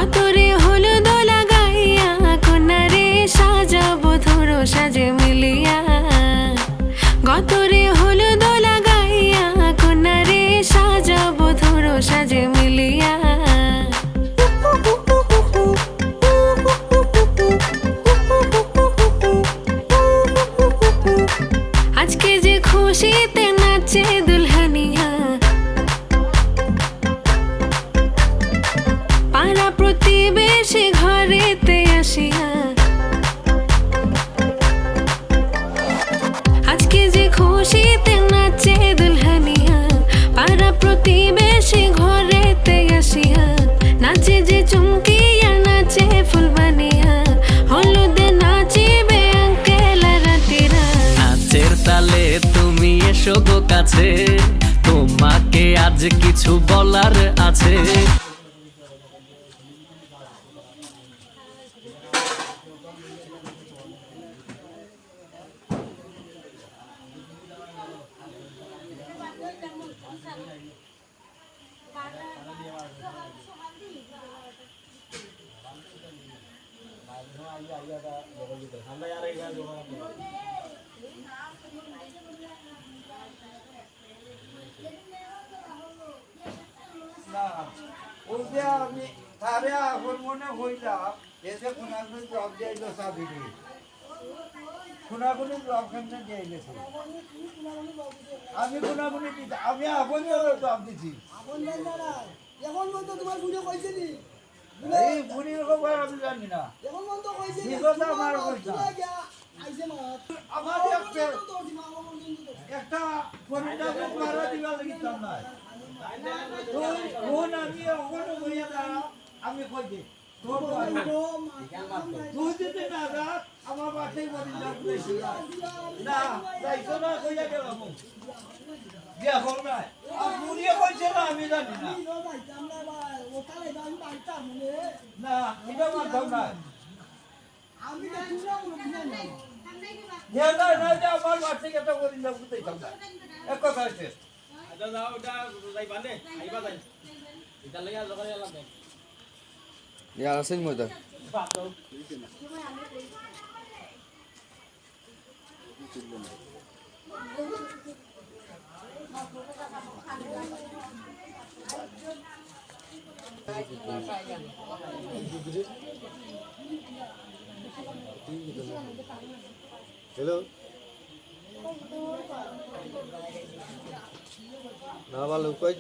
কতরে হলুদ লাগাইয়া কন্যারে সাজাবো ধরো সাজে মিলিয়া গতরে হলুদ লাগাইয়া কন্যারে সাজাবো ধরো সাজে মিলিয়া আজকে যে খুশিতে নাচে দুলহানিয়া পাড়া প্রতিবেশী ঘরেতে আসিয়া আজকে যে খুশিতে নাচে দুলহানিয়া পাড়া প্রতিবেশী ঘরেতে আসিয়া নাচে যে চুমকিয়া নাচে ফুলবানিয়া হলুদে নাচিবে আঙ্কেল রাতিরা নাচের তালে তুমি এসো গো কাছে তোমাকে আজ কিছু বলার আছে আমি তারে এখন মনে হইলাম এসে কোনাগুলি জব দিয়েছিল সাবিরি কোনাগুলি জব খানে দিয়েছে আমি কোনাগুলি দিতে আমি আপনি জব দিছি এখন বন্ধু তোমার বুড়ো কইছে নি এই বুড়ির খবর আমি জানি না এখন বন্ধু কইছে কি কথা আমার কইছা আইছে মা আমার একটা ফোনটা মারা দিবা লাগিতাম না তুই ফোন আমি ওখানে হইয়া না আমি কই দে তোর তুই যদি না রাখ আমার বাসায় বাড়ি যাবি না যাইছো না কইয়া গেলাম দিয়া হল না আর মুড়িয়ে কইছে না আমি জানি না না এটা মানতাম না আমি তো শুনলাম না না না না আমার বাসায় কেটে করে না বুঝতেইতাম না এক কথা আছে যাও ওটা যাই বানে আইবা যাই এটা লইয়া জগাই আলাম দেখ ইয়ার আছেন মইদা বাতো হ্যালো না ভালো কই